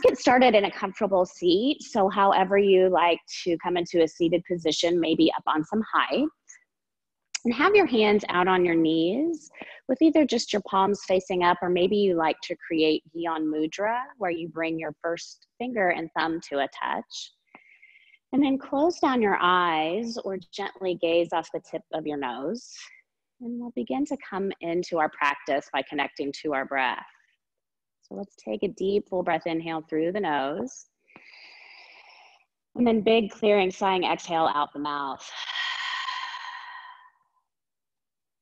get started in a comfortable seat. So however you like to come into a seated position, maybe up on some height. And have your hands out on your knees with either just your palms facing up, or maybe you like to create Gyan mudra, where you bring your first finger and thumb to a touch. And then close down your eyes or gently gaze off the tip of your nose. And we'll begin to come into our practice by connecting to our breath. So let's take a deep, full breath inhale through the nose. And then big, clearing, sighing exhale out the mouth.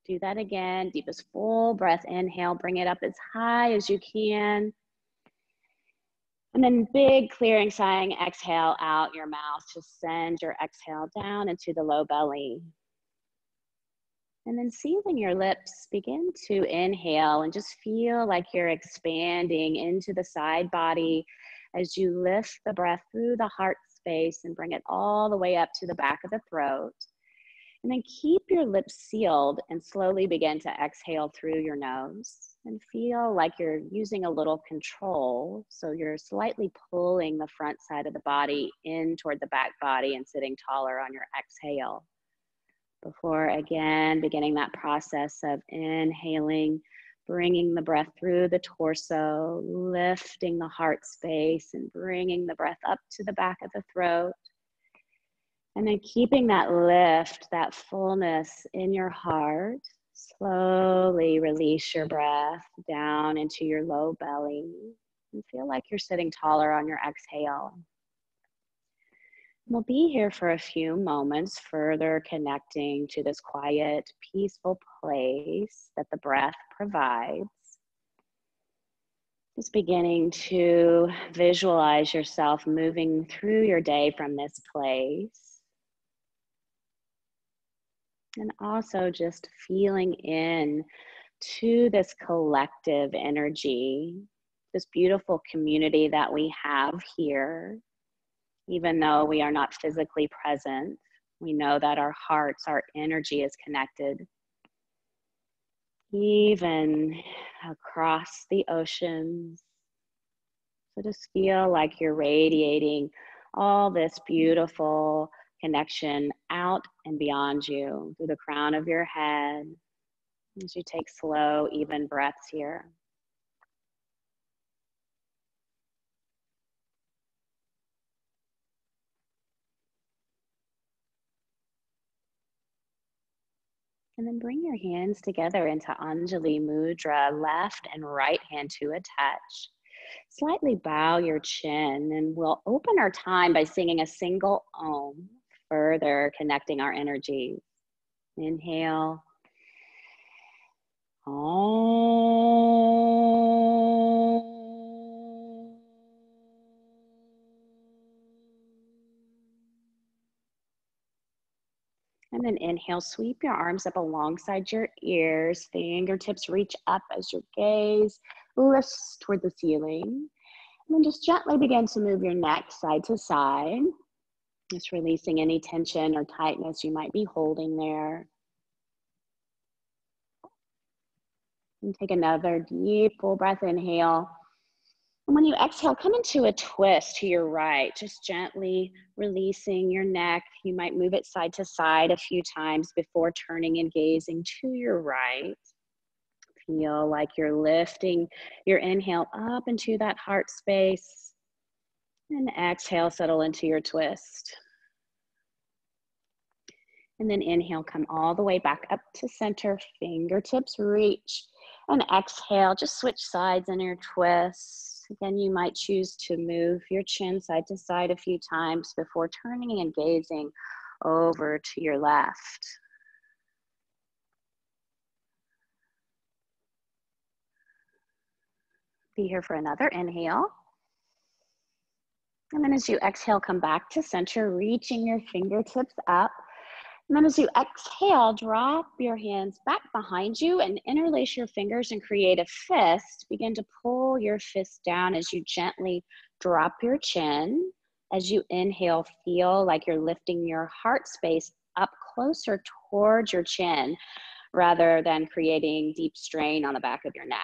Do that again. Deepest full breath inhale. Bring it up as high as you can. And then big, clearing, sighing exhale out your mouth. Just send your exhale down into the low belly. And then sealing your lips, begin to inhale and just feel like you're expanding into the side body as you lift the breath through the heart space and bring it all the way up to the back of the throat. And then keep your lips sealed and slowly begin to exhale through your nose and feel like you're using a little control. So you're slightly pulling the front side of the body in toward the back body and sitting taller on your exhale. Before again, beginning that process of inhaling, bringing the breath through the torso, lifting the heart space and bringing the breath up to the back of the throat. And then keeping that lift, that fullness in your heart, slowly release your breath down into your low belly and feel like you're sitting taller on your exhale. We'll be here for a few moments, further connecting to this quiet, peaceful place that the breath provides. Just beginning to visualize yourself moving through your day from this place. And also just feeling in to this collective energy, this beautiful community that we have here. Even though we are not physically present, we know that our hearts, our energy is connected. Even across the oceans. So just feel like you're radiating all this beautiful connection out and beyond you through the crown of your head as you take slow, even breaths here. And then bring your hands together into anjali mudra, left and right hand to a touch. Slightly bow your chin, and we'll open our time by singing a single Om, further connecting our energies. Inhale. Om. And then inhale, sweep your arms up alongside your ears, fingertips reach up as your gaze lifts toward the ceiling. And then just gently begin to move your neck side to side, just releasing any tension or tightness you might be holding there. And take another deep, full breath, inhale. And when you exhale, come into a twist to your right, just gently releasing your neck. You might move it side to side a few times before turning and gazing to your right. Feel like you're lifting your inhale up into that heart space. And exhale, settle into your twist. And then inhale, come all the way back up to center, fingertips reach. And exhale, just switch sides in your twist. Again, you might choose to move your chin side to side a few times before turning and gazing over to your left. Be here for another inhale. And then as you exhale, come back to center, reaching your fingertips up. And then as you exhale, drop your hands back behind you and interlace your fingers and create a fist. Begin to pull your fist down as you gently drop your chin. As you inhale, feel like you're lifting your heart space up closer towards your chin rather than creating deep strain on the back of your neck.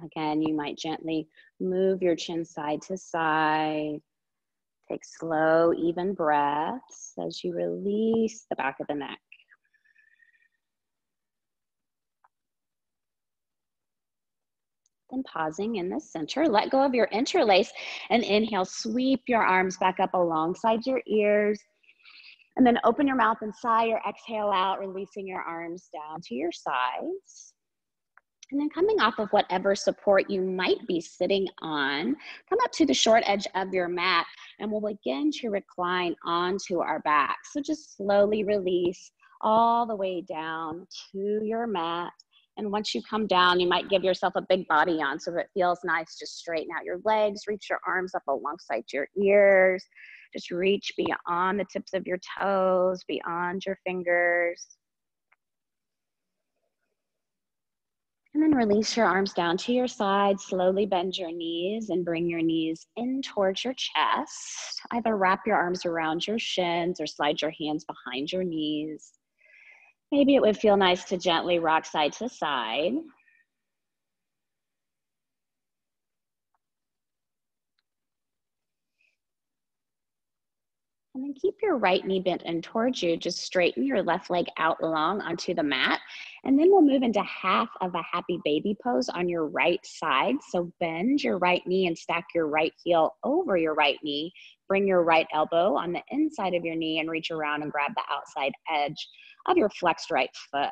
Again, you might gently Move your chin side to side. Take slow, even breaths as you release the back of the neck. Then pausing in the center, let go of your interlace and inhale, sweep your arms back up alongside your ears. And then open your mouth and sigh or exhale out, releasing your arms down to your sides. And then coming off of whatever support you might be sitting on, come up to the short edge of your mat and we'll begin to recline onto our back. So just slowly release all the way down to your mat. And once you come down, you might give yourself a big body yawn so that it feels nice. Just straighten out your legs, reach your arms up alongside your ears. Just reach beyond the tips of your toes, beyond your fingers. And then release your arms down to your side. Slowly bend your knees and bring your knees in towards your chest. Either wrap your arms around your shins or slide your hands behind your knees. Maybe it would feel nice to gently rock side to side. And then keep your right knee bent in towards you. Just straighten your left leg out long onto the mat. And then we'll move into half of a happy baby pose on your right side. So bend your right knee and stack your right heel over your right knee. Bring your right elbow on the inside of your knee and reach around and grab the outside edge of your flexed right foot.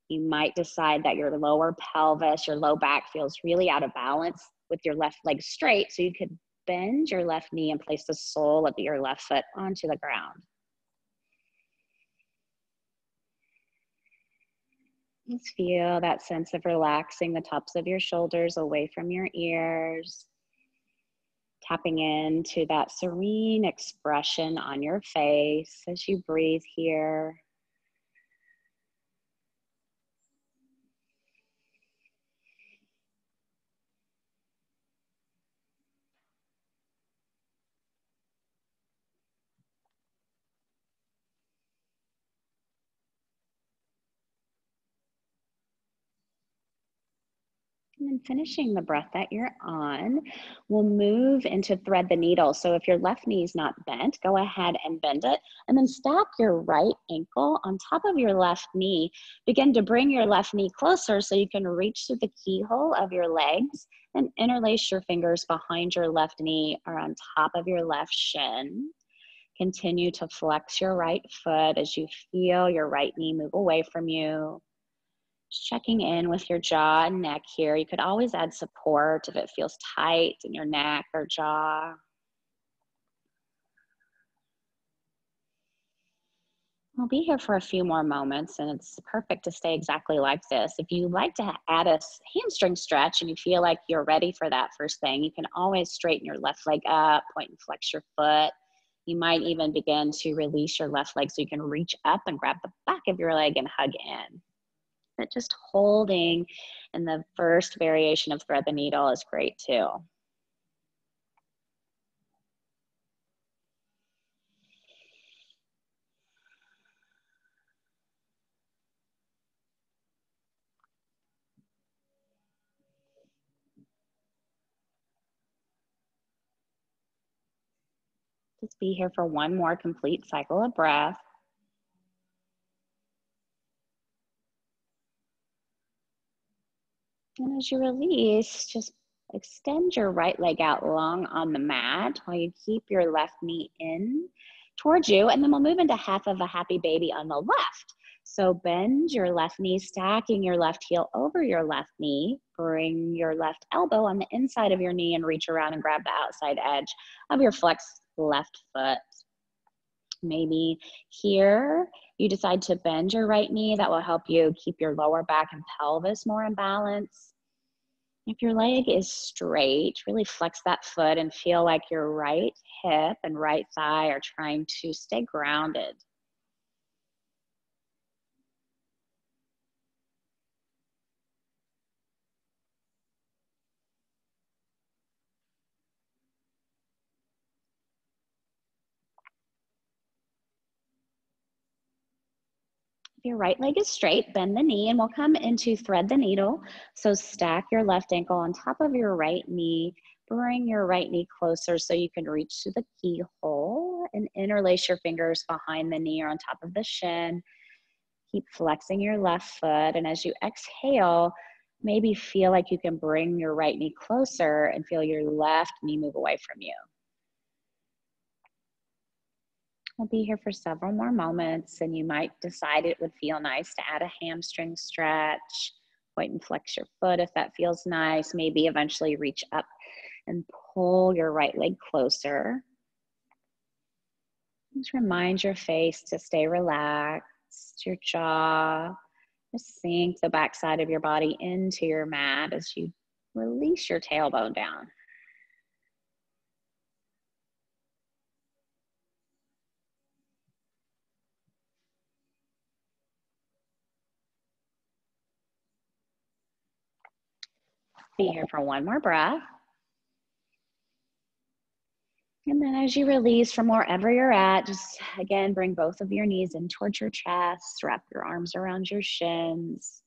You might decide that your lower pelvis, your low back feels really out of balance with your left leg straight. So you could bend your left knee and place the sole of your left foot onto the ground. Just feel that sense of relaxing the tops of your shoulders away from your ears. Tapping into that serene expression on your face as you breathe here. And then finishing the breath that you're on, we'll move into thread the needle. So if your left knee is not bent, go ahead and bend it. And then stack your right ankle on top of your left knee. Begin to bring your left knee closer so you can reach through the keyhole of your legs and interlace your fingers behind your left knee or on top of your left shin. Continue to flex your right foot as you feel your right knee move away from you. Just checking in with your jaw and neck here. You could always add support if it feels tight in your neck or jaw. We'll be here for a few more moments and it's perfect to stay exactly like this. If you like to add a hamstring stretch and you feel like you're ready for that first thing, you can always straighten your left leg up, point and flex your foot. You might even begin to release your left leg so you can reach up and grab the back of your leg and hug in. But just holding in the first variation of thread the needle is great too. Just be here for one more complete cycle of breath. And as you release, just extend your right leg out long on the mat while you keep your left knee in towards you. And then we'll move into half of a happy baby on the left. So bend your left knee, stacking your left heel over your left knee. Bring your left elbow on the inside of your knee and reach around and grab the outside edge of your flexed left foot. Maybe here you decide to bend your right knee. That will help you keep your lower back and pelvis more in balance. If your leg is straight, really flex that foot and feel like your right hip and right thigh are trying to stay grounded. If your right leg is straight, bend the knee and we'll come into thread the needle. So stack your left ankle on top of your right knee. bring your right knee closer so you can reach to the keyhole and interlace your fingers behind the knee or on top of the shin. Keep flexing your left foot. And as you exhale, maybe feel like you can bring your right knee closer and feel your left knee move away from you. We'll be here for several more moments, and you might decide it would feel nice to add a hamstring stretch. Point and flex your foot if that feels nice. Maybe eventually reach up and pull your right leg closer. Just remind your face to stay relaxed, your jaw. Just sink the backside of your body into your mat as you release your tailbone down. Be here for one more breath. And then as you release from wherever you're at, just again, bring both of your knees in towards your chest, wrap your arms around your shins.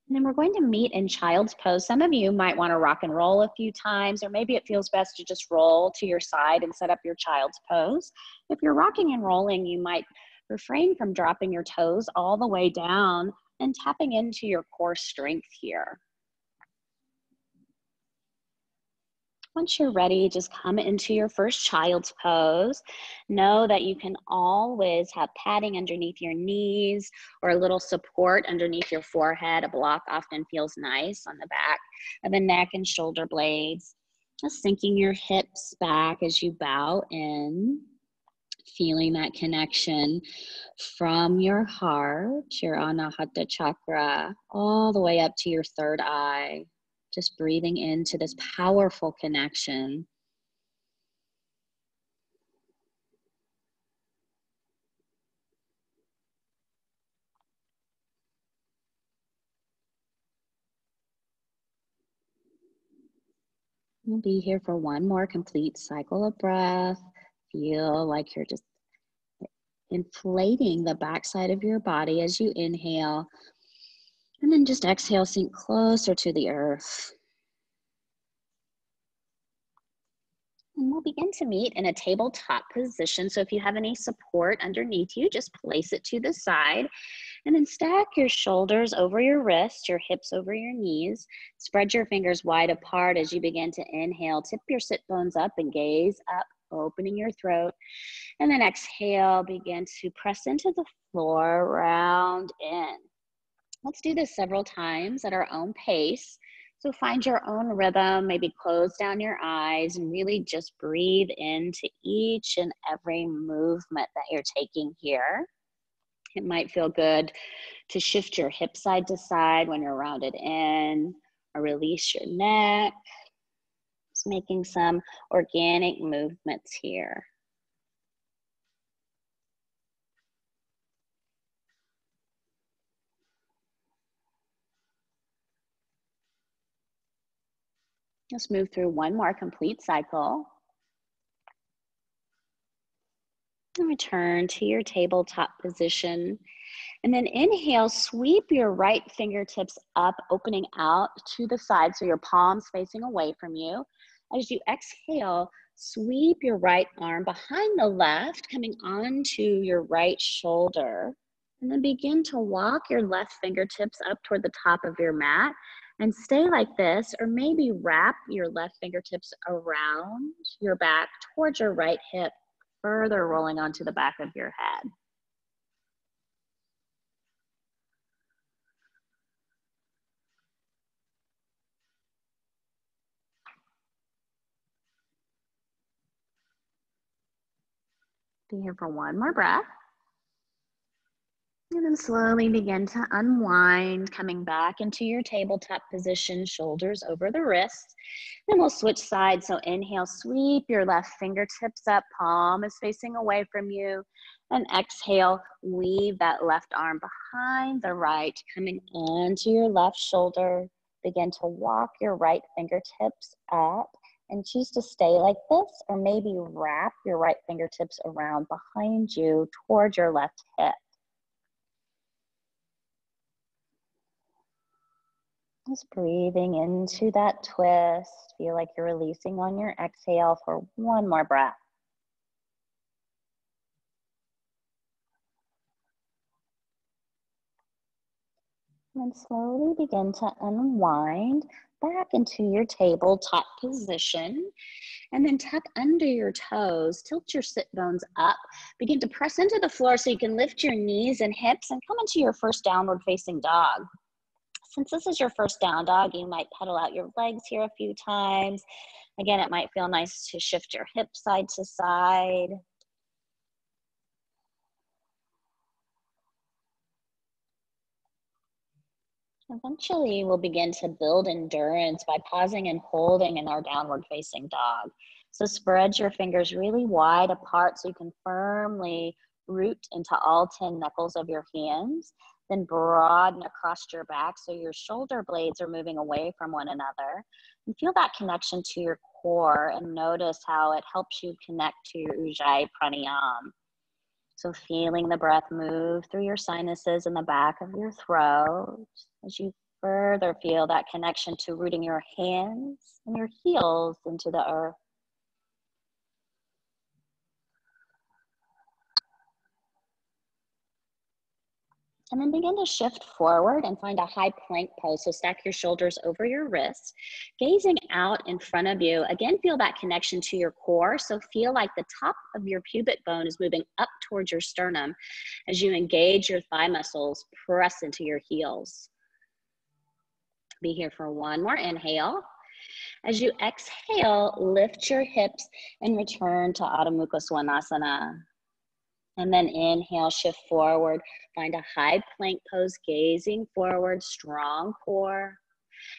And then we're going to meet in child's pose. Some of you might want to rock and roll a few times, or maybe it feels best to just roll to your side and set up your child's pose. If you're rocking and rolling, you might refrain from dropping your toes all the way down and tapping into your core strength here. Once you're ready, just come into your first child's pose. Know that you can always have padding underneath your knees or a little support underneath your forehead. A block often feels nice on the back of the neck and shoulder blades. Just sinking your hips back as you bow in, feeling that connection from your heart, your anahata chakra, all the way up to your third eye. Just breathing into this powerful connection. We'll be here for one more complete cycle of breath. Feel like you're just inflating the backside of your body as you inhale. And then just exhale, sink closer to the earth. And we'll begin to meet in a tabletop position. So if you have any support underneath you, just place it to the side. And then stack your shoulders over your wrists, your hips over your knees. Spread your fingers wide apart as you begin to inhale. Tip your sit bones up and gaze up, opening your throat. And then exhale, begin to press into the floor, round in. Let's do this several times at our own pace. So find your own rhythm, maybe close down your eyes and really just breathe into each and every movement that you're taking here. It might feel good to shift your hip side to side when you're rounded in, or release your neck. Just making some organic movements here. Let's move through one more complete cycle. And return to your tabletop position. And then inhale, sweep your right fingertips up, opening out to the side so your palms facing away from you. As you exhale, sweep your right arm behind the left, coming onto your right shoulder. And then begin to walk your left fingertips up toward the top of your mat. And stay like this, or maybe wrap your left fingertips around your back towards your right hip, further rolling onto the back of your head. Be here for one more breath. And then slowly begin to unwind, coming back into your tabletop position, shoulders over the wrists. Then we'll switch sides. So inhale, sweep your left fingertips up, palm is facing away from you. And exhale, weave that left arm behind the right, coming onto your left shoulder. Begin to walk your right fingertips up and choose to stay like this, or maybe wrap your right fingertips around behind you towards your left hip. Just breathing into that twist. Feel like you're releasing on your exhale for one more breath. And then slowly begin to unwind back into your tabletop position. And then tuck under your toes, tilt your sit bones up. Begin to press into the floor so you can lift your knees and hips and come into your first downward facing dog. Since this is your first down dog, you might pedal out your legs here a few times. Again, it might feel nice to shift your hips side to side. Eventually, we'll begin to build endurance by pausing and holding in our downward facing dog. So spread your fingers really wide apart so you can firmly root into all 10 knuckles of your hands. Then broaden across your back so your shoulder blades are moving away from one another. And feel that connection to your core and notice how it helps you connect to your Ujjayi pranayama. So feeling the breath move through your sinuses in the back of your throat as you further feel that connection to rooting your hands and your heels into the earth. And then begin to shift forward and find a high plank pose. So stack your shoulders over your wrists, gazing out in front of you. Again, feel that connection to your core. So feel like the top of your pubic bone is moving up towards your sternum as you engage your thigh muscles, press into your heels. Be here for one more inhale. As you exhale, lift your hips and return to Adho Mukha Svanasana. And then inhale, shift forward, find a high plank pose, gazing forward, strong core.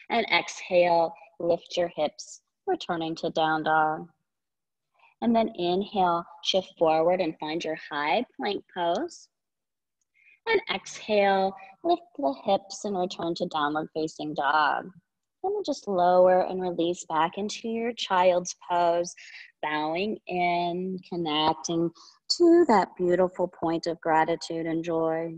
And exhale, lift your hips, returning to down dog. And then inhale, shift forward and find your high plank pose. And exhale, lift the hips and return to downward facing dog. And then just lower and release back into your child's pose, bowing in, connecting to that beautiful point of gratitude and joy.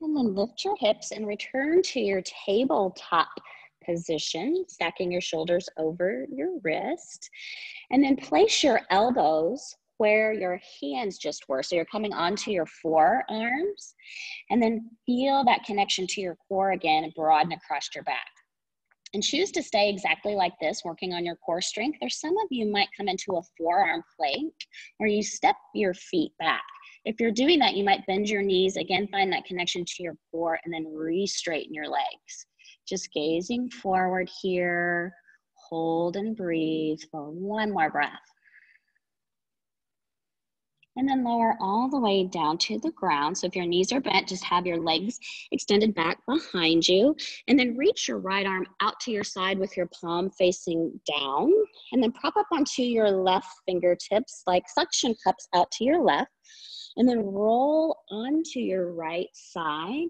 And then lift your hips and return to your tabletop position, stacking your shoulders over your wrist. And then place your elbows where your hands just were. So you're coming onto your forearms. And then feel that connection to your core again and broaden across your back. And choose to stay exactly like this, working on your core strength. Or some of you might come into a forearm plank where you step your feet back. If you're doing that, you might bend your knees. Again, find that connection to your core and then re-straighten your legs. Just gazing forward here. Hold and breathe for one more breath. And then lower all the way down to the ground. So if your knees are bent, just have your legs extended back behind you. And then reach your right arm out to your side with your palm facing down. And then prop up onto your left fingertips like suction cups out to your left. And then roll onto your right side.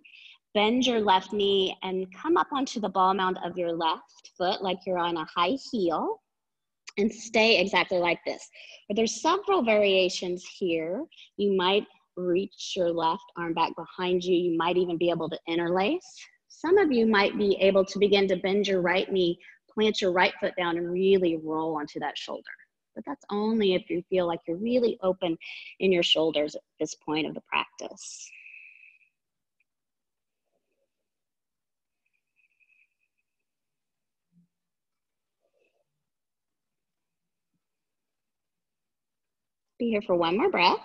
Bend your left knee and come up onto the ball mound of your left foot like you're on a high heel. And stay exactly like this. But there's several variations here. You might reach your left arm back behind you. You might even be able to interlace. Some of you might be able to begin to bend your right knee, plant your right foot down and really roll onto that shoulder. But that's only if you feel like you're really open in your shoulders at this point of the practice. Be here for one more breath.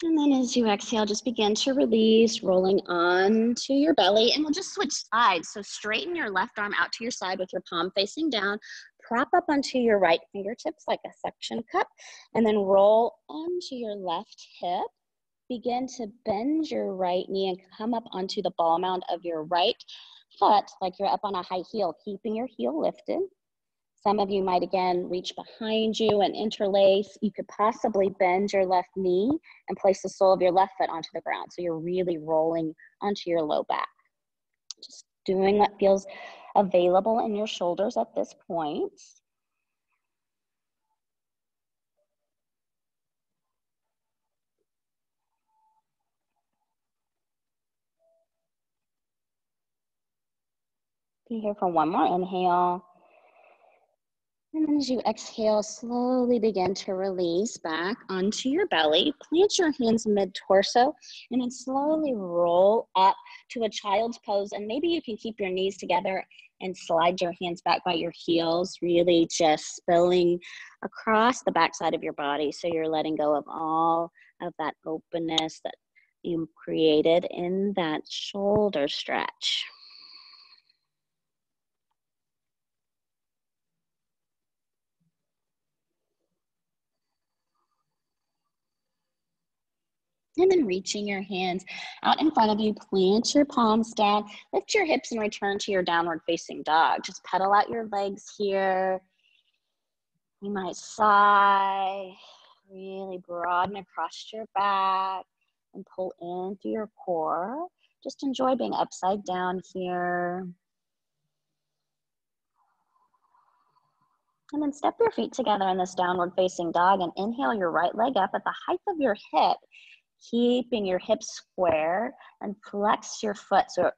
And then as you exhale, just begin to release, rolling onto your belly. And we'll just switch sides. So straighten your left arm out to your side with your palm facing down. Prop up onto your right fingertips like a suction cup. And then roll onto your left hip. Begin to bend your right knee and come up onto the ball mound of your right foot like you're up on a high heel, keeping your heel lifted. Some of you might, again, reach behind you and interlace. You could possibly bend your left knee and place the sole of your left foot onto the ground. So you're really rolling onto your low back. Just doing what feels available in your shoulders at this point. Be here for one more inhale. And then as you exhale, slowly begin to release back onto your belly. Plant your hands mid-torso and then slowly roll up to a child's pose. And maybe you can keep your knees together and slide your hands back by your heels, really just spilling across the backside of your body. So you're letting go of all of that openness that you created in that shoulder stretch. And then reaching your hands out in front of you, plant your palms down, lift your hips and return to your downward facing dog. Just pedal out your legs here. You might sigh, really broaden across your back and pull in through your core. Just enjoy being upside down here. And then step your feet together in this downward facing dog and inhale your right leg up at the height of your hip, keeping your hips square, and flex your foot, so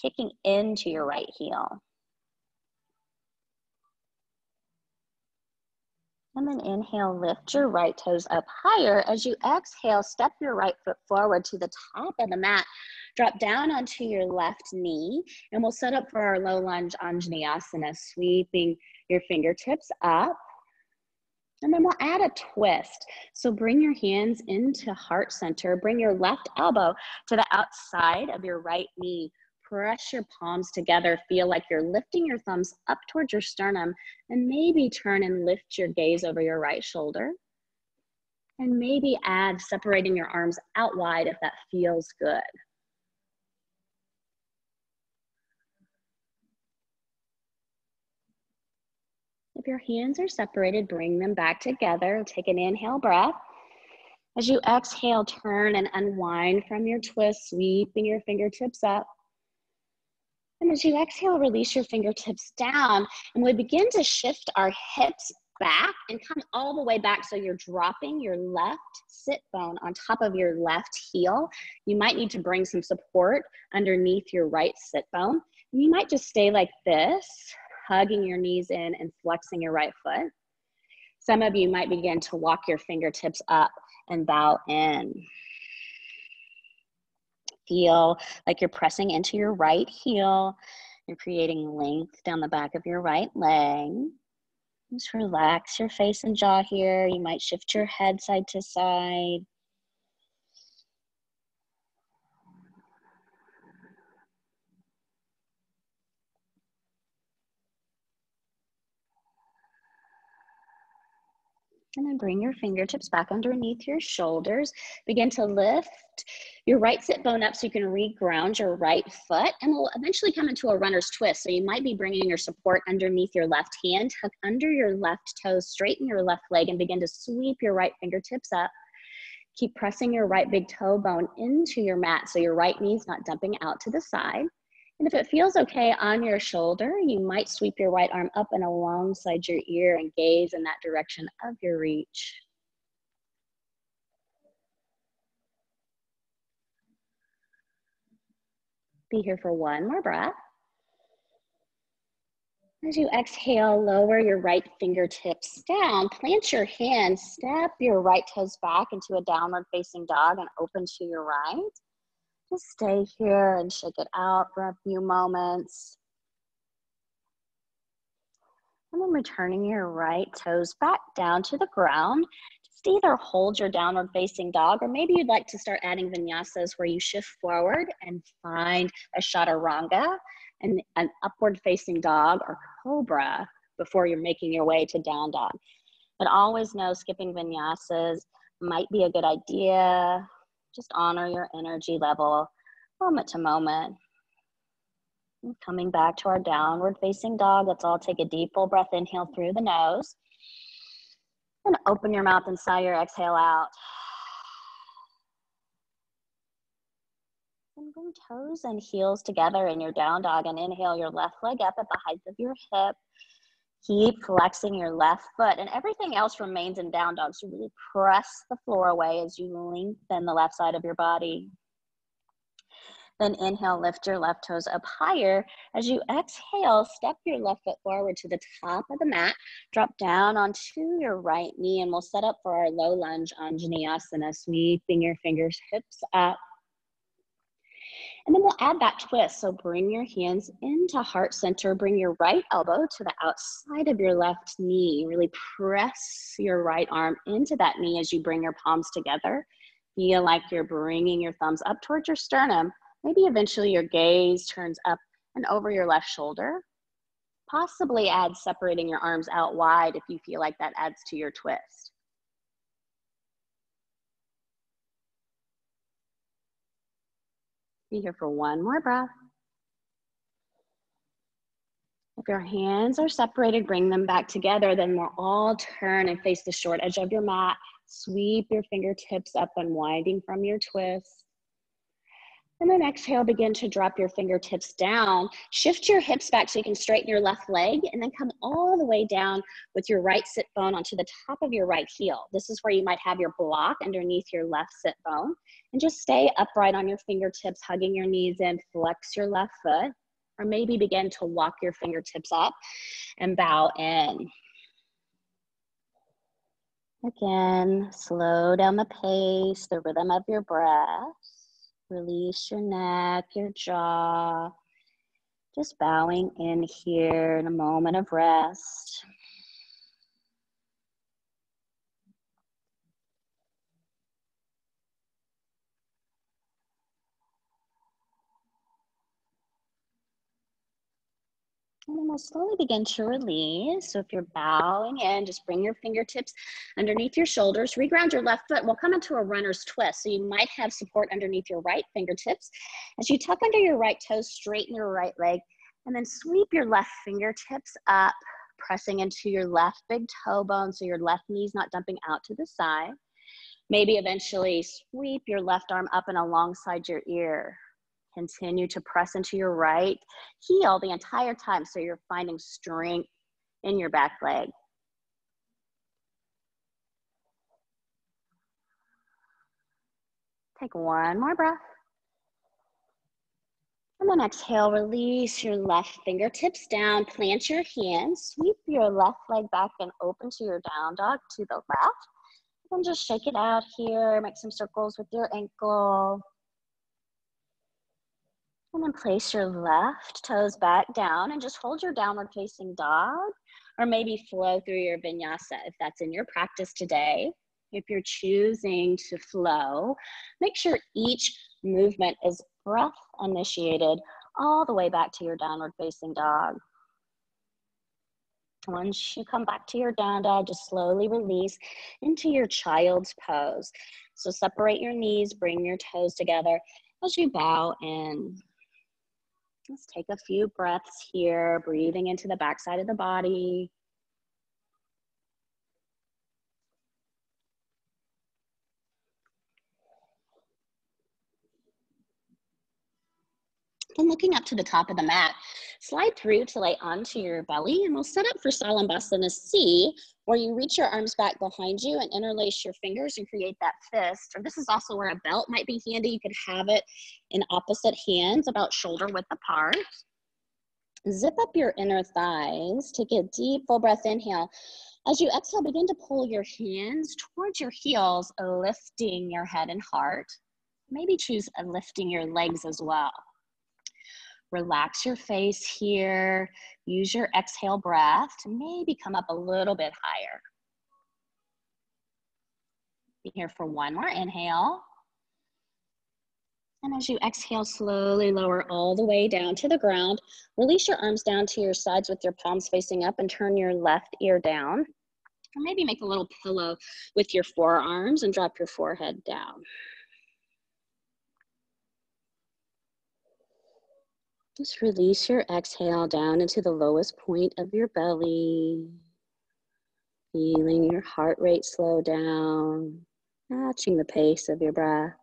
kicking into your right heel. And then inhale, lift your right toes up higher. As you exhale, step your right foot forward to the top of the mat. Drop down onto your left knee, and we'll set up for our low lunge anjali, sweeping your fingertips up. And then we'll add a twist. So bring your hands into heart center. Bring your left elbow to the outside of your right knee. Press your palms together. Feel like you're lifting your thumbs up towards your sternum, and maybe turn and lift your gaze over your right shoulder. And maybe add separating your arms out wide if that feels good. If your hands are separated, bring them back together. Take an inhale breath. As you exhale, turn and unwind from your twist, sweeping your fingertips up. And as you exhale, release your fingertips down, and we begin to shift our hips back and come all the way back. So you're dropping your left sit bone on top of your left heel. You might need to bring some support underneath your right sit bone. And you might just stay like this, hugging your knees in and flexing your right foot. Some of you might begin to walk your fingertips up and bow in. Feel like you're pressing into your right heel and creating length down the back of your right leg. Just relax your face and jaw here. You might shift your head side to side. And then bring your fingertips back underneath your shoulders. Begin to lift your right sit bone up so you can re-ground your right foot, and we'll eventually come into a runner's twist. So you might be bringing your support underneath your left hand, tuck under your left toes, straighten your left leg, and begin to sweep your right fingertips up. Keep pressing your right big toe bone into your mat so your right knee's not dumping out to the side. And if it feels okay on your shoulder, you might sweep your right arm up and alongside your ear and gaze in that direction of your reach. Be here for one more breath. As you exhale, lower your right fingertips down, plant your hands, step your right toes back into a downward facing dog and open to your right. Just stay here and shake it out for a few moments. And then returning your right toes back down to the ground. Just either hold your downward facing dog, or maybe you'd like to start adding vinyasas where you shift forward and find a chaturanga and an upward facing dog or cobra before you're making your way to down dog. But always know skipping vinyasas might be a good idea. Just honor your energy level moment to moment. And coming back to our downward facing dog, let's all take a deep full breath. Inhale through the nose. And open your mouth and sigh your exhale out. And bring toes and heels together in your down dog and inhale your left leg up at the height of your hip. Keep flexing your left foot, and everything else remains in down dog. So really press the floor away as you lengthen the left side of your body. Then inhale, lift your left toes up higher. As you exhale, step your left foot forward to the top of the mat. Drop down onto your right knee, and we'll set up for our low lunge anjali, sweeping your fingertips up. And then we'll add that twist. So bring your hands into heart center. Bring your right elbow to the outside of your left knee. Really press your right arm into that knee as you bring your palms together. Feel like you're bringing your thumbs up towards your sternum. Maybe eventually your gaze turns up and over your left shoulder. Possibly add separating your arms out wide if you feel like that adds to your twist. Be here for one more breath. If your hands are separated, bring them back together. Then we'll all turn and face the short edge of your mat. Sweep your fingertips up, unwinding from your twist. And then exhale, begin to drop your fingertips down. Shift your hips back so you can straighten your left leg, and then come all the way down with your right sit bone onto the top of your right heel. This is where you might have your block underneath your left sit bone. And just stay upright on your fingertips, hugging your knees in, flex your left foot, or maybe begin to walk your fingertips up and bow in. Again, slow down the pace, the rhythm of your breath. Release your neck, your jaw. Just bowing in here in a moment of rest. And then we'll slowly begin to release. So if you're bowing in, just bring your fingertips underneath your shoulders, reground your left foot. We'll come into a runner's twist. So you might have support underneath your right fingertips. As you tuck under your right toes, straighten your right leg, and then sweep your left fingertips up, pressing into your left big toe bone so your left knee's not dumping out to the side. Maybe eventually sweep your left arm up and alongside your ear. Continue to press into your right heel the entire time so you're finding strength in your back leg. Take one more breath. And then exhale, release your left fingertips down, plant your hands, sweep your left leg back and open to your down dog to the left. And just shake it out here, make some circles with your ankle. And then place your left toes back down and just hold your downward facing dog, or maybe flow through your vinyasa if that's in your practice today. If you're choosing to flow, make sure each movement is breath initiated all the way back to your downward facing dog. Once you come back to your down dog, just slowly release into your child's pose. So separate your knees, bring your toes together as you bow in. Let's take a few breaths here, breathing into the backside of the body. Then looking up to the top of the mat, slide through to lay onto your belly, and we'll set up for Salambasana C, where you reach your arms back behind you and interlace your fingers and create that fist. Or this is also where a belt might be handy. You could have it in opposite hands, about shoulder width apart. Zip up your inner thighs. Take a deep, full breath inhale. As you exhale, begin to pull your hands towards your heels, lifting your head and heart. Maybe choose lifting your legs as well. Relax your face here. Use your exhale breath to maybe come up a little bit higher. Be here for one more inhale. And as you exhale, slowly lower all the way down to the ground. Release your arms down to your sides with your palms facing up and turn your left ear down. Or maybe make a little pillow with your forearms and drop your forehead down. Just release your exhale down into the lowest point of your belly. Feeling your heart rate slow down, matching the pace of your breath.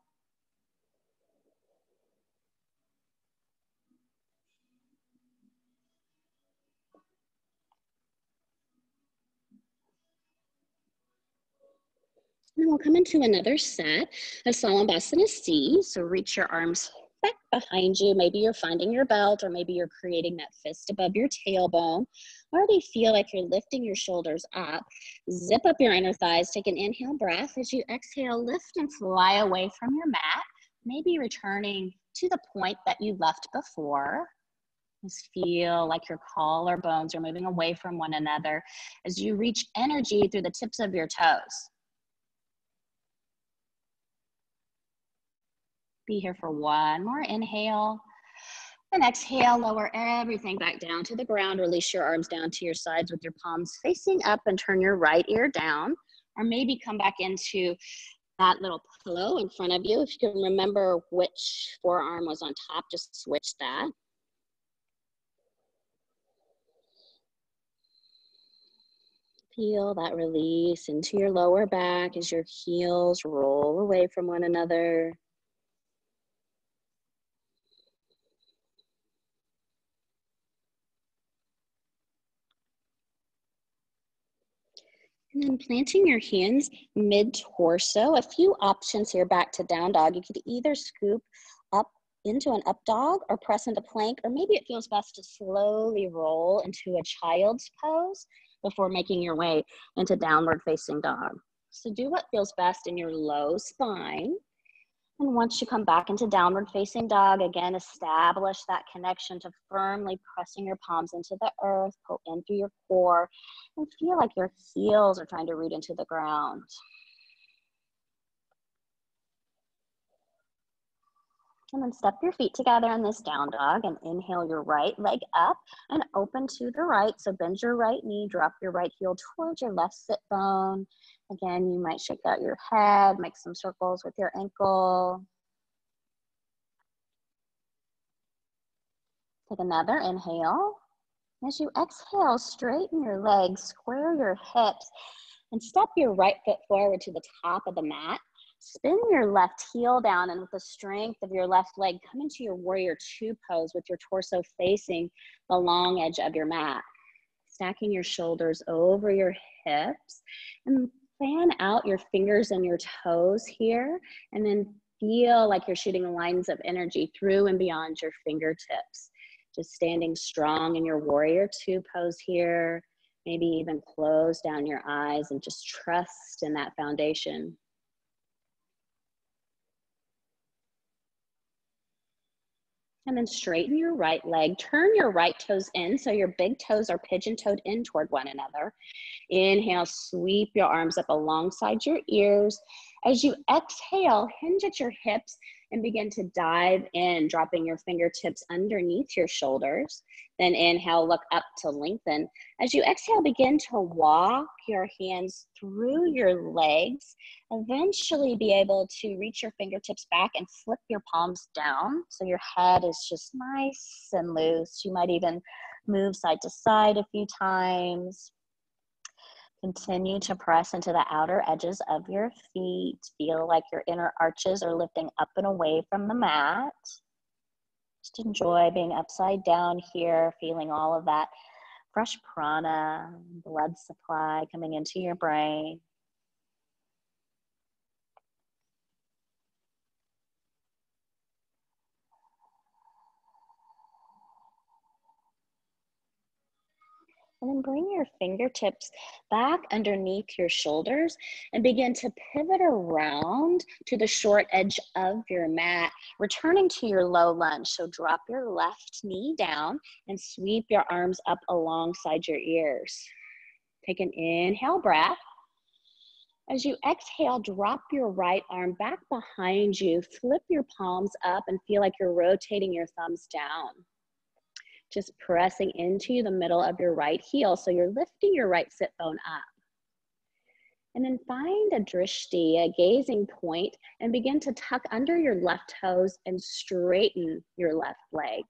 And we'll come into another set of Salambasana C. So reach your arms back behind you. Maybe you're finding your belt, or maybe you're creating that fist above your tailbone. Already feel like you're lifting your shoulders up. Zip up your inner thighs. Take an inhale breath. As you exhale, lift and fly away from your mat. Maybe returning to the point that you left before. Just feel like your collarbones are moving away from one another as you reach energy through the tips of your toes. Be here for one more inhale. And exhale, lower everything back down to the ground. Release your arms down to your sides with your palms facing up, and turn your right ear down. Or maybe come back into that little pillow in front of you. If you can remember which forearm was on top, just switch that. Feel that release into your lower back as your heels roll away from one another. And then planting your hands mid-torso. A few options here back to down dog. You could either scoop up into an up dog or press into plank, or maybe it feels best to slowly roll into a child's pose before making your way into downward facing dog. So do what feels best in your low spine. And once you come back into downward facing dog, again, establish that connection to firmly pressing your palms into the earth, pull in through your core, and feel like your heels are trying to root into the ground. And then step your feet together in this down dog and inhale your right leg up and open to the right. So bend your right knee, drop your right heel towards your left sit bone. Again, you might shake out your head, make some circles with your ankle. Take another inhale. As you exhale, straighten your legs, square your hips, and step your right foot forward to the top of the mat. Spin your left heel down, and with the strength of your left leg, come into your warrior two pose with your torso facing the long edge of your mat. Stacking your shoulders over your hips, and fan out your fingers and your toes here, and then feel like you're shooting lines of energy through and beyond your fingertips. Just standing strong in your warrior two pose here. Maybe even close down your eyes and just trust in that foundation. And then straighten your right leg, turn your right toes in so your big toes are pigeon-toed in toward one another. Inhale, sweep your arms up alongside your ears. As you exhale, hinge at your hips and begin to dive in, dropping your fingertips underneath your shoulders. Then inhale, look up to lengthen. As you exhale, begin to walk your hands through your legs. Eventually be able to reach your fingertips back and flip your palms down so your head is just nice and loose. You might even move side to side a few times. Continue to press into the outer edges of your feet. Feel like your inner arches are lifting up and away from the mat. Just enjoy being upside down here, feeling all of that fresh prana, blood supply coming into your brain. And then bring your fingertips back underneath your shoulders and begin to pivot around to the short edge of your mat, returning to your low lunge. So drop your left knee down and sweep your arms up alongside your ears. Take an inhale breath. As you exhale, drop your right arm back behind you, flip your palms up and feel like you're rotating your thumbs down. Just pressing into the middle of your right heel. So you're lifting your right sit bone up. And then find a drishti, a gazing point, and begin to tuck under your left toes and straighten your left leg.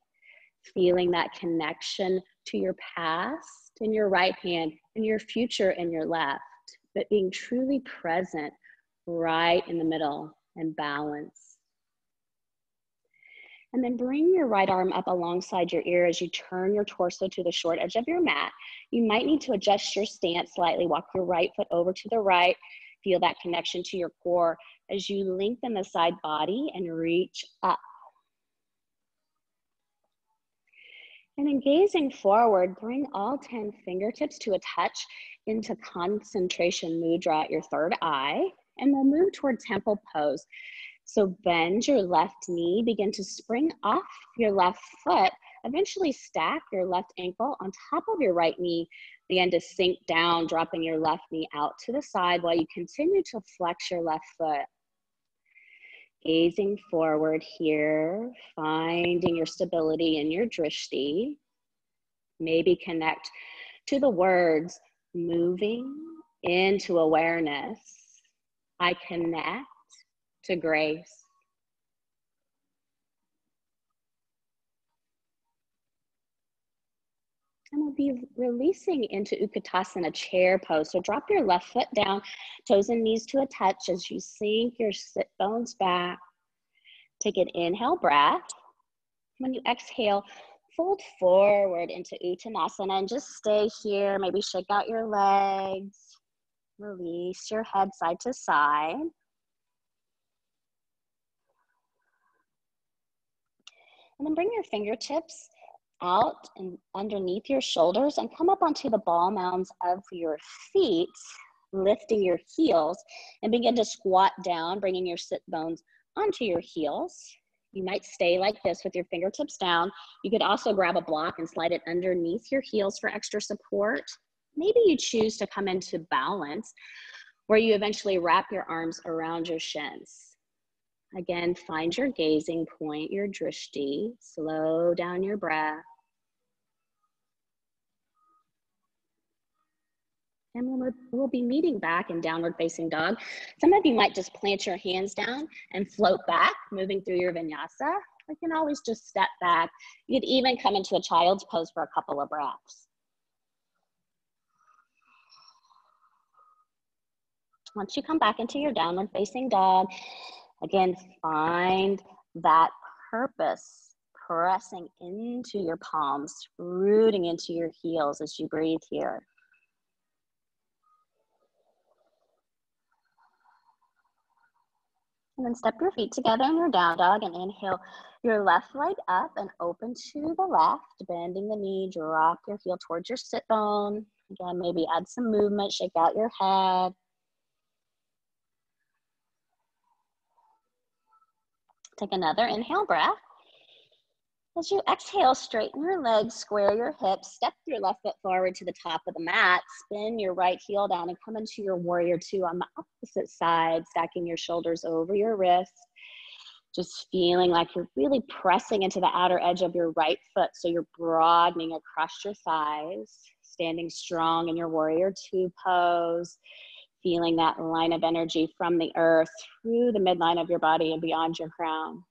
Feeling that connection to your past in your right hand and your future in your left, but being truly present right in the middle and balance. And then bring your right arm up alongside your ear as you turn your torso to the short edge of your mat. You might need to adjust your stance slightly. Walk your right foot over to the right. Feel that connection to your core as you lengthen the side body and reach up. And then gazing forward, bring all 10 fingertips to a touch into concentration mudra at your third eye, and we'll move toward temple pose. So bend your left knee, begin to spring off your left foot, eventually stack your left ankle on top of your right knee, begin to sink down, dropping your left knee out to the side while you continue to flex your left foot. Gazing forward here, finding your stability in your drishti. Maybe connect to the words moving into awareness. I connect to grace. And we'll be releasing into Utkatasana chair pose. So drop your left foot down, toes and knees to a touch as you sink your sit bones back. Take an inhale breath. When you exhale, fold forward into Uttanasana and just stay here. Maybe shake out your legs. Release your head side to side. And then bring your fingertips out and underneath your shoulders and come up onto the ball mounds of your feet, lifting your heels, and begin to squat down, bringing your sit bones onto your heels. You might stay like this with your fingertips down. You could also grab a block and slide it underneath your heels for extra support. Maybe you choose to come into balance, where you eventually wrap your arms around your shins. Again, find your gazing point, your drishti. Slow down your breath. And we'll be meeting back in downward facing dog. Some of you might just plant your hands down and float back, moving through your vinyasa. You can always just step back. You could even come into a child's pose for a couple of breaths. Once you come back into your downward facing dog, again, find that purpose, pressing into your palms, rooting into your heels as you breathe here. And then step your feet together in your down dog and inhale your left leg up and open to the left, bending the knee, drop your heel towards your sit bone. Again, maybe add some movement, shake out your head. Take another inhale breath. As you exhale, straighten your legs, square your hips, step your left foot forward to the top of the mat, spin your right heel down and come into your warrior two on the opposite side, stacking your shoulders over your wrist. Just feeling like you're really pressing into the outer edge of your right foot, so you're broadening across your thighs, standing strong in your warrior two pose, feeling that line of energy from the earth through the midline of your body and beyond your crown.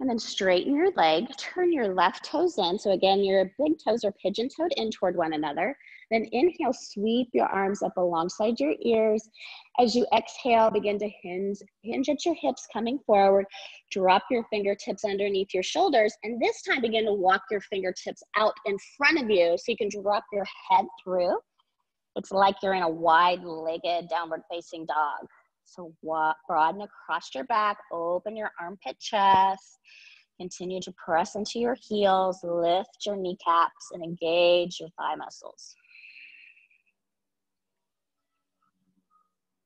And then straighten your leg, turn your left toes in. So again, your big toes are pigeon-toed in toward one another. Then inhale, sweep your arms up alongside your ears. As you exhale, begin to hinge at your hips coming forward. Drop your fingertips underneath your shoulders. And this time, begin to walk your fingertips out in front of you so you can drop your head through. It's like you're in a wide-legged downward facing dog. So broaden across your back, open your armpit chest, continue to press into your heels, lift your kneecaps and engage your thigh muscles.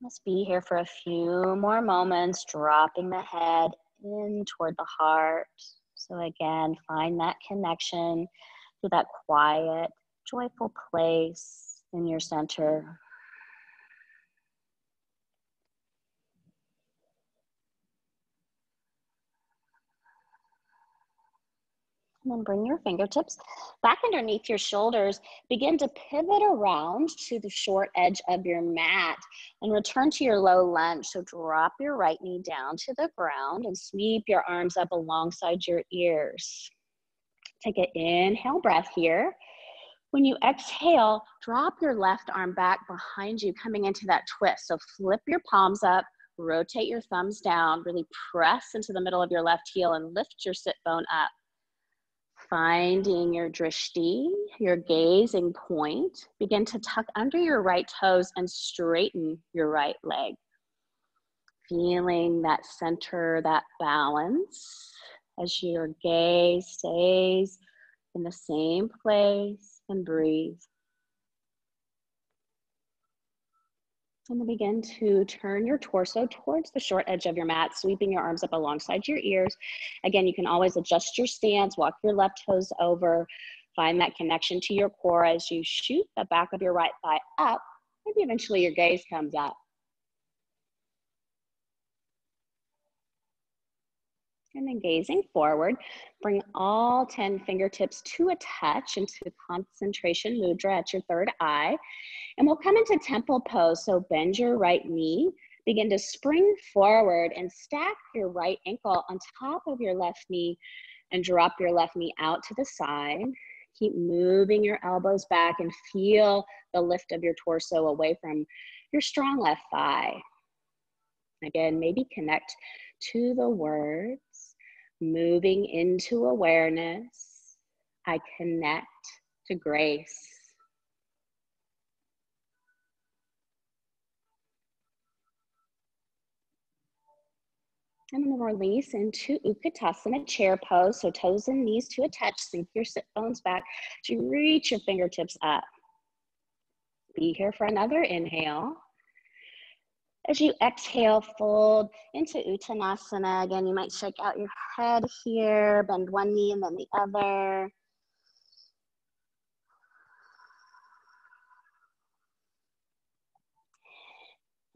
Let's be here for a few more moments, dropping the head in toward the heart. So again, find that connection to that quiet, joyful place in your center. And then bring your fingertips back underneath your shoulders. Begin to pivot around to the short edge of your mat and return to your low lunge. So drop your right knee down to the ground and sweep your arms up alongside your ears. Take an inhale breath here. When you exhale, drop your left arm back behind you, coming into that twist. So flip your palms up, rotate your thumbs down, really press into the middle of your left heel and lift your sit bone up. Finding your drishti, your gazing point, begin to tuck under your right toes and straighten your right leg. Feeling that center, that balance. as your gaze stays in the same place, and breathe. And then begin to turn your torso towards the short edge of your mat, sweeping your arms up alongside your ears. Again, you can always adjust your stance, walk your left toes over, find that connection to your core as you shoot the back of your right thigh up. Maybe eventually your gaze comes up. And then gazing forward, bring all 10 fingertips to a touch into concentration mudra at your third eye. And we'll come into temple pose. So bend your right knee, begin to spring forward and stack your right ankle on top of your left knee and drop your left knee out to the side. Keep moving your elbows back and feel the lift of your torso away from your strong left thigh. Again, maybe connect to the words, moving into awareness. I connect to grace. And then we'll release into Utkatasana, chair pose. So toes and knees to a touch, sink your sit bones back to reach your fingertips up. Be here for another inhale. As you exhale, fold into Uttanasana. Again, you might shake out your head here, bend one knee and then the other.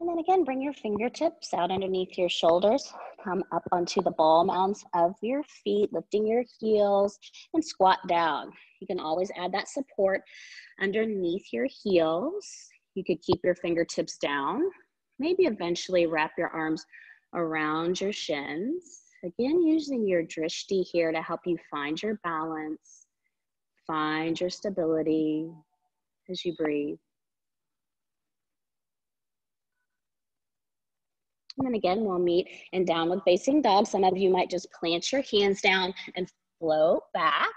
And then again, bring your fingertips out underneath your shoulders. Come up onto the ball mounds of your feet, lifting your heels and squat down. You can always add that support underneath your heels. You could keep your fingertips down. Maybe eventually wrap your arms around your shins. Again, using your drishti here to help you find your balance, find your stability as you breathe. And then again, we'll meet in downward facing dog. Some of you might just plant your hands down and float back.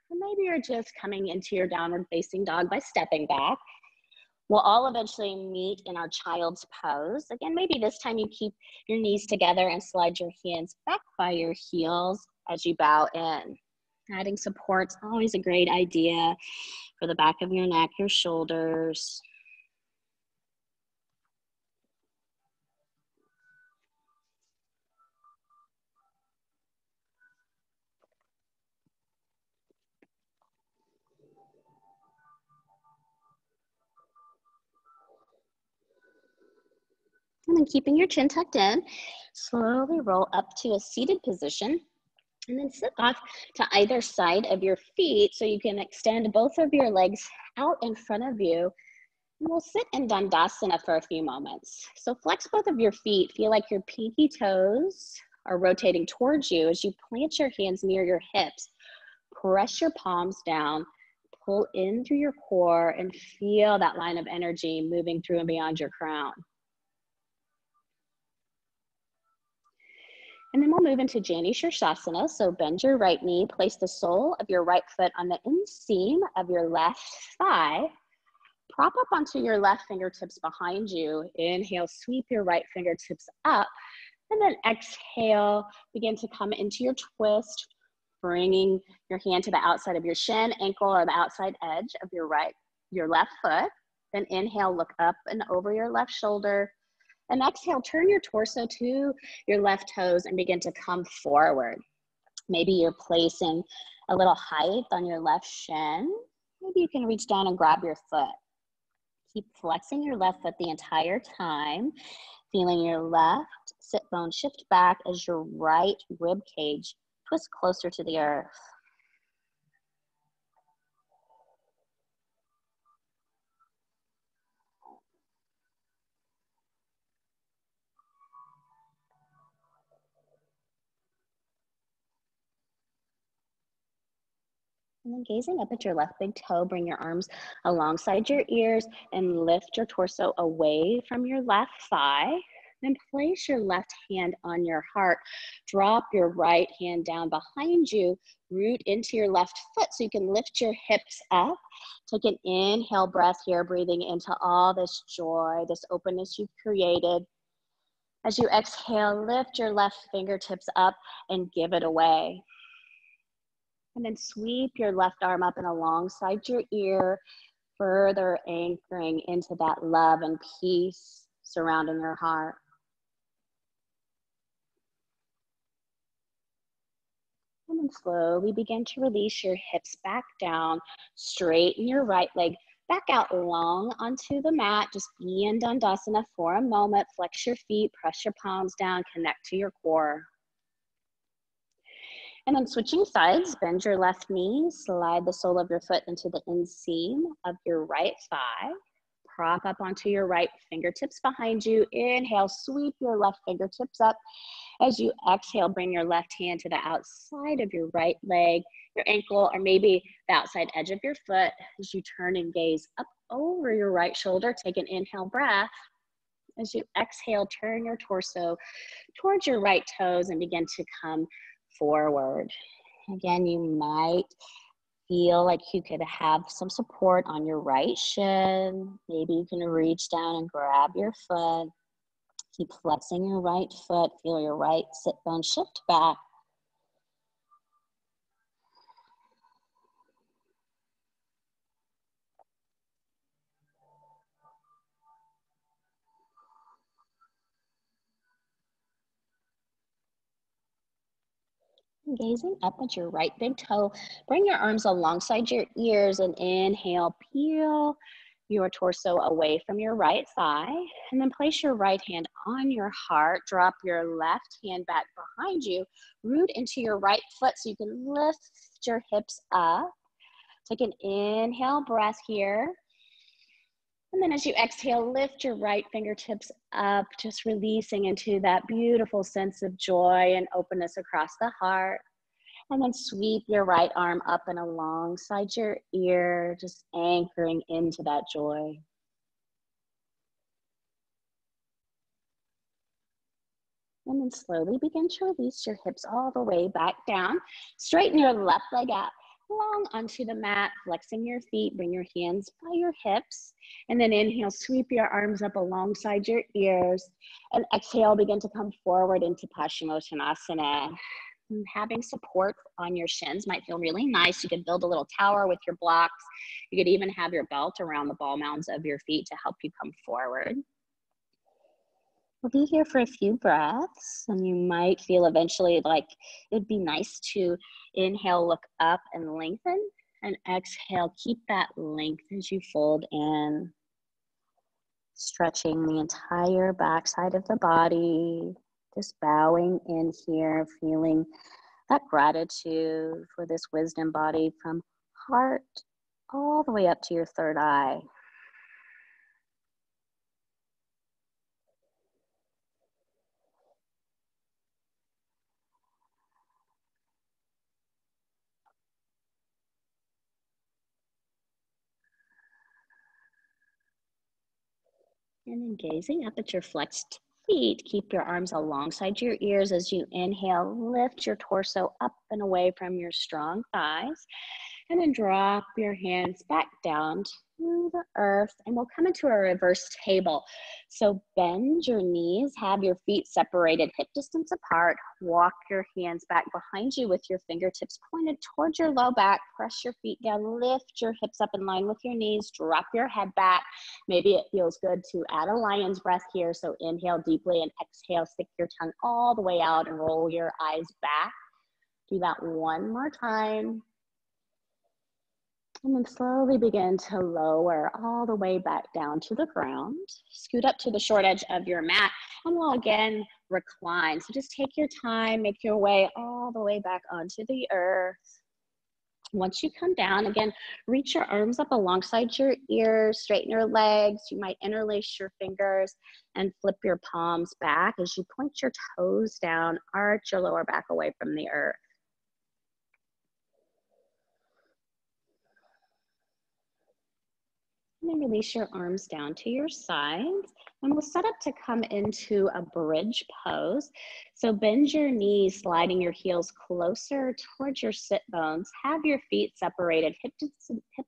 Or maybe you're just coming into your downward facing dog by stepping back. We'll all eventually meet in our child's pose. Again, maybe this time you keep your knees together and slide your hands back by your heels as you bow in. Adding support's always a great idea for the back of your neck, your shoulders. And then keeping your chin tucked in, slowly roll up to a seated position and then sit off to either side of your feet so you can extend both of your legs out in front of you. And we'll sit in Dandasana for a few moments. So flex both of your feet, feel like your pinky toes are rotating towards you as you plant your hands near your hips. Press your palms down, pull in through your core and feel that line of energy moving through and beyond your crown. And then we'll move into Jani Shirshasana. So bend your right knee, place the sole of your right foot on the inseam of your left thigh. Prop up onto your left fingertips behind you. Inhale, sweep your right fingertips up. And then exhale, begin to come into your twist, bringing your hand to the outside of your shin, ankle, or the outside edge of your left foot. Then inhale, look up and over your left shoulder. And exhale, turn your torso to your left toes and begin to come forward. Maybe you're placing a little height on your left shin. Maybe you can reach down and grab your foot. Keep flexing your left foot the entire time, feeling your left sit bone shift back as your right rib cage twists closer to the earth. And then gazing up at your left big toe, bring your arms alongside your ears and lift your torso away from your left thigh. Then place your left hand on your heart. Drop your right hand down behind you. Root into your left foot so you can lift your hips up. Take an inhale breath here, breathing into all this joy, this openness you've created. As you exhale, lift your left fingertips up and give it away. And then sweep your left arm up and alongside your ear, further anchoring into that love and peace surrounding your heart. And then slowly begin to release your hips back down, straighten your right leg back out long onto the mat. Just be in Dandasana for a moment. Flex your feet, press your palms down, connect to your core. And then switching sides, bend your left knee, slide the sole of your foot into the inseam of your right thigh. Prop up onto your right fingertips behind you. Inhale, sweep your left fingertips up. As you exhale, bring your left hand to the outside of your right leg, your ankle, or maybe the outside edge of your foot. As you turn and gaze up over your right shoulder, take an inhale breath. As you exhale, turn your torso towards your right toes and begin to come forward. Again, you might feel like you could have some support on your right shin. Maybe you can reach down and grab your foot. Keep flexing your right foot. Feel your right sit bone shift back. Gazing up at your right big toe, bring your arms alongside your ears and inhale, peel your torso away from your right thigh, and then place your right hand on your heart. Drop your left hand back behind you, root into your right foot so you can lift your hips up. Take an inhale breath here. And then as you exhale, lift your right fingertips up, just releasing into that beautiful sense of joy and openness across the heart. And then sweep your right arm up and alongside your ear, just anchoring into that joy. And then slowly begin to release your hips all the way back down. Straighten your left leg out long onto the mat, flexing your feet. Bring your hands by your hips. And then inhale, sweep your arms up alongside your ears. And exhale, begin to come forward into Paschimottanasana. And having support on your shins might feel really nice. You could build a little tower with your blocks. You could even have your belt around the ball mounds of your feet to help you come forward. We'll be here for a few breaths, and you might feel eventually like it'd be nice to inhale, look up and lengthen, and exhale, keep that length as you fold in, stretching the entire backside of the body, just bowing in here, feeling that gratitude for this wisdom body from heart all the way up to your third eye. And then gazing up at your flexed feet, keep your arms alongside your ears as you inhale, lift your torso up and away from your strong thighs, and then drop your hands back down to the earth, and we'll come into a reverse table. So bend your knees, have your feet separated hip distance apart, walk your hands back behind you with your fingertips pointed towards your low back, press your feet down, lift your hips up in line with your knees, drop your head back. Maybe it feels good to add a lion's breath here, so inhale deeply and exhale, stick your tongue all the way out and roll your eyes back. Do that one more time. And then slowly begin to lower all the way back down to the ground. Scoot up to the short edge of your mat, and we'll again recline. So just take your time, make your way all the way back onto the earth. Once you come down, again, reach your arms up alongside your ears, straighten your legs. You might interlace your fingers and flip your palms back as you point your toes down, arch your lower back away from the earth. And then release your arms down to your sides, and we'll set up to come into a bridge pose. So bend your knees, sliding your heels closer towards your sit bones. Have your feet separated, hip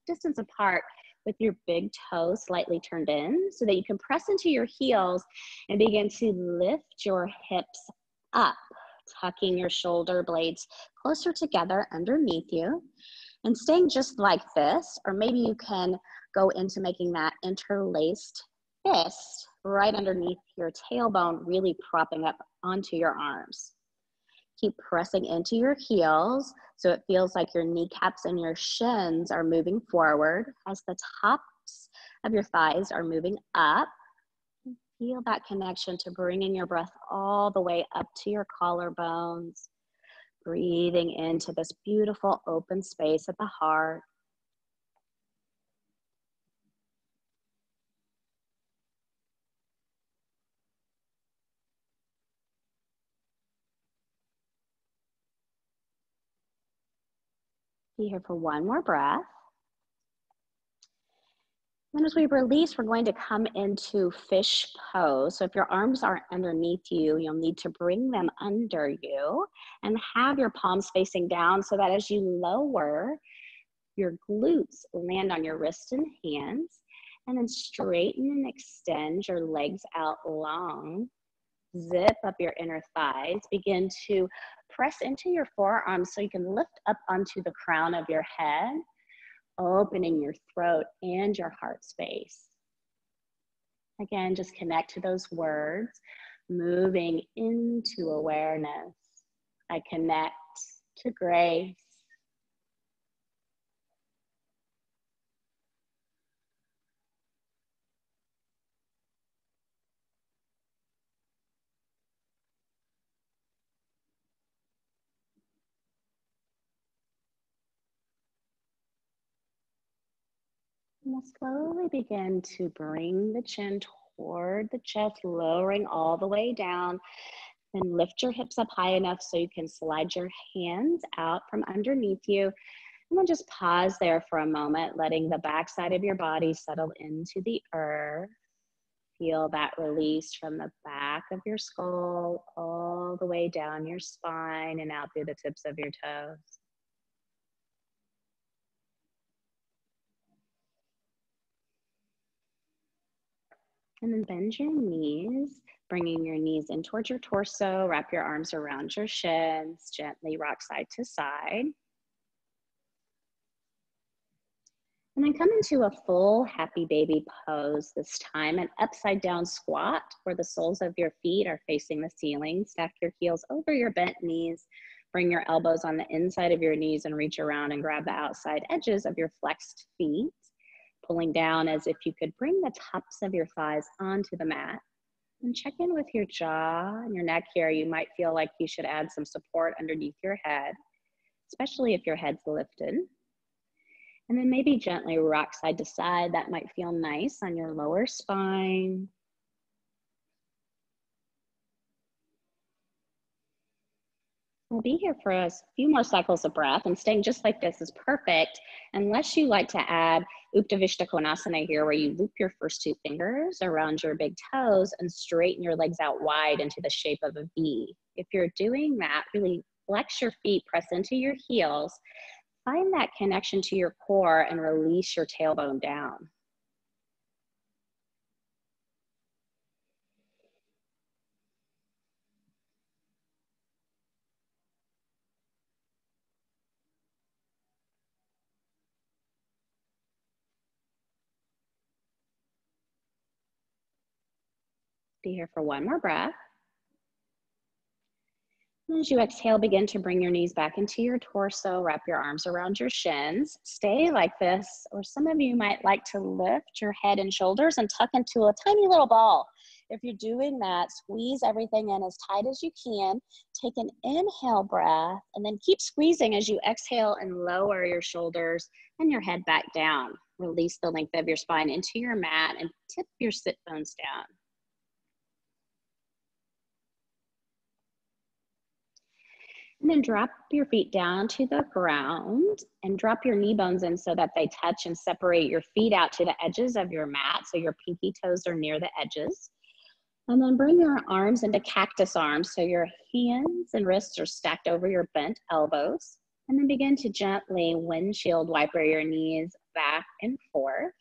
distance apart. with your big toe slightly turned in so that you can press into your heels and begin to lift your hips up, tucking your shoulder blades closer together underneath you and staying just like this, or maybe you can go into making that interlaced fist right underneath your tailbone, really propping up onto your arms. Keep pressing into your heels so it feels like your kneecaps and your shins are moving forward as the tops of your thighs are moving up. Feel that connection to bringing your breath all the way up to your collarbones, breathing into this beautiful open space at the heart. Be here for one more breath. And as we release, we're going to come into fish pose. So if your arms aren't underneath you, you'll need to bring them under you and have your palms facing down so that as you lower, your glutes land on your wrists and hands, and then straighten and extend your legs out long. Zip up your inner thighs. Begin to press into your forearms so you can lift up onto the crown of your head, opening your throat and your heart space. Again, just connect to those words, moving into awareness. I connect to grace. And we'll slowly begin to bring the chin toward the chest, lowering all the way down. Then lift your hips up high enough so you can slide your hands out from underneath you. And then just pause there for a moment, letting the backside of your body settle into the earth. Feel that release from the back of your skull all the way down your spine and out through the tips of your toes. And then bend your knees, bringing your knees in towards your torso. Wrap your arms around your shins. Gently rock side to side. And then come into a full happy baby pose this time, an upside down squat where the soles of your feet are facing the ceiling. Stack your heels over your bent knees. Bring your elbows on the inside of your knees and reach around and grab the outside edges of your flexed feet, pulling down as if you could bring the tops of your thighs onto the mat. And check in with your jaw and your neck here. You might feel like you should add some support underneath your head, especially if your head's lifted. And then maybe gently rock side to side. That might feel nice on your lower spine. We'll be here for a few more cycles of breath, and staying just like this is perfect, unless you like to add Uttanasana Konasana here, where you loop your first two fingers around your big toes and straighten your legs out wide into the shape of a V. If you're doing that, really flex your feet, press into your heels, find that connection to your core and release your tailbone down. Be here for one more breath. As you exhale, begin to bring your knees back into your torso, wrap your arms around your shins. Stay like this, or some of you might like to lift your head and shoulders and tuck into a tiny little ball. If you're doing that, squeeze everything in as tight as you can. Take an inhale breath, and then keep squeezing as you exhale and lower your shoulders and your head back down. Release the length of your spine into your mat and tip your sit bones down. And then drop your feet down to the ground and drop your knee bones in so that they touch, and separate your feet out to the edges of your mat so your pinky toes are near the edges. And then bring your arms into cactus arms so your hands and wrists are stacked over your bent elbows. And then begin to gently windshield wiper your knees back and forth.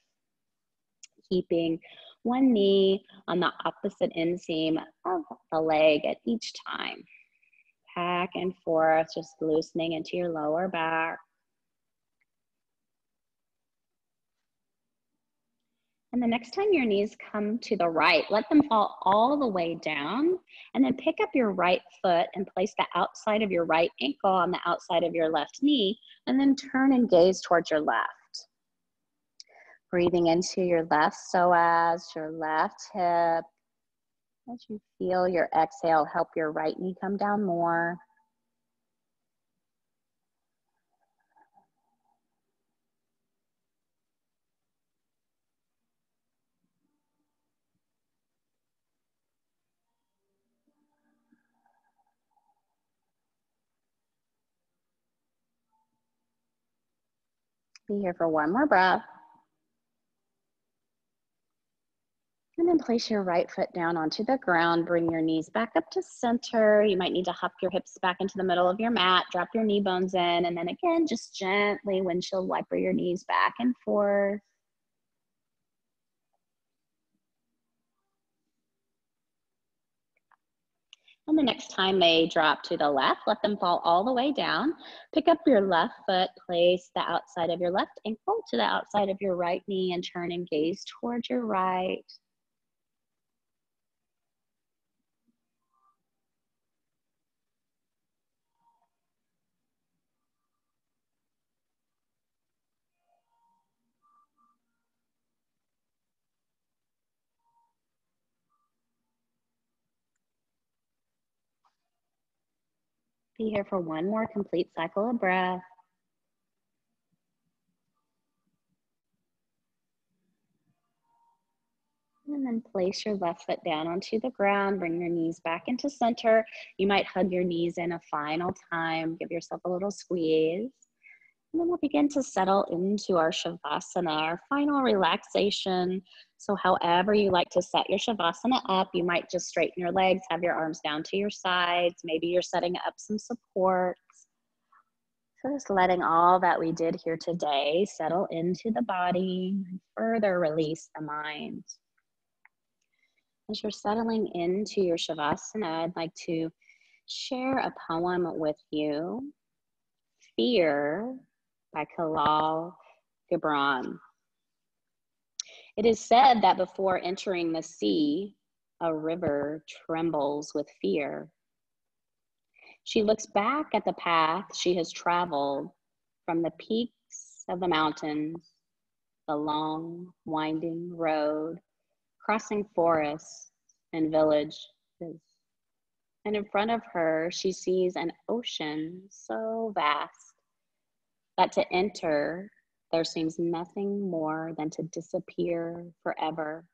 keeping one knee on the opposite inseam of the leg at each time. Back and forth, just loosening into your lower back. And the next time your knees come to the right, let them fall all the way down, and then pick up your right foot and place the outside of your right ankle on the outside of your left knee, and then turn and gaze towards your left. Breathing into your left psoas, your left hip. As you feel your exhale, help your right knee come down more. Be here for one more breath. And then place your right foot down onto the ground. Bring your knees back up to center. You might need to hop your hips back into the middle of your mat. Drop your knee bones in. And then again, just gently windshield wiper your knees back and forth. And the next time they drop to the left, let them fall all the way down. Pick up your left foot, place the outside of your left ankle to the outside of your right knee, and turn and gaze towards your right. Be here for one more complete cycle of breath. And then place your left foot down onto the ground. Bring your knees back into center. You might hug your knees in a final time. Give yourself a little squeeze. And then we'll begin to settle into our Shavasana, our final relaxation. So however you like to set your Shavasana up, you might just straighten your legs, have your arms down to your sides. Maybe you're setting up some supports. So just letting all that we did here today settle into the body and further release the mind. As you're settling into your Shavasana, I'd like to share a poem with you, Fear by Khalil Gibran. It is said that before entering the sea, a river trembles with fear. She looks back at the path she has traveled from the peaks of the mountains, the long, winding road, crossing forests and villages. And in front of her, she sees an ocean so vast that to enter, there seems nothing more than to disappear forever.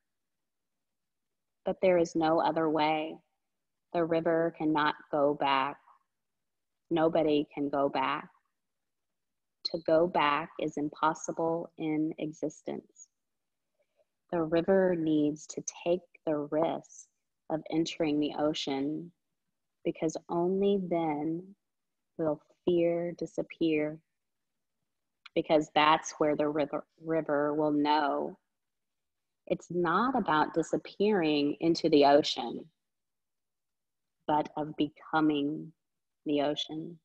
But there is no other way. The river cannot go back. Nobody can go back. To go back is impossible in existence. The river needs to take the risk of entering the ocean, because only then will fear disappear, because that's where the river will know. It's not about disappearing into the ocean, but of becoming the ocean.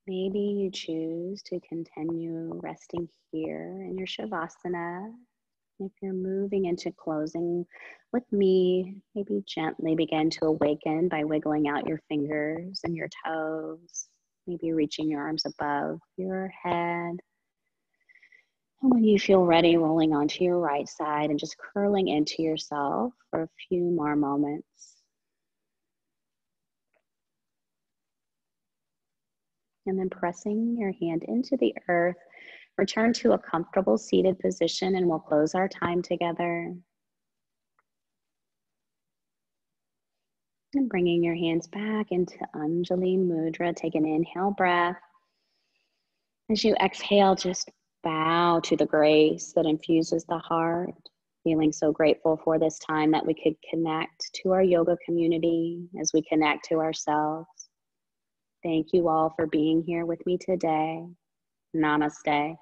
Maybe you choose to continue resting here in your Shavasana. If you're moving into closing with me, maybe gently begin to awaken by wiggling out your fingers and your toes, maybe reaching your arms above your head. And when you feel ready, rolling onto your right side and just curling into yourself for a few more moments. And then pressing your hand into the earth, return to a comfortable seated position, and we'll close our time together. And bringing your hands back into Anjali Mudra, take an inhale breath. As you exhale, just Bow to the grace that infuses the heart. Feeling so grateful for this time that we could connect to our yoga community as we connect to ourselves. Thank you all for being here with me today. Namaste.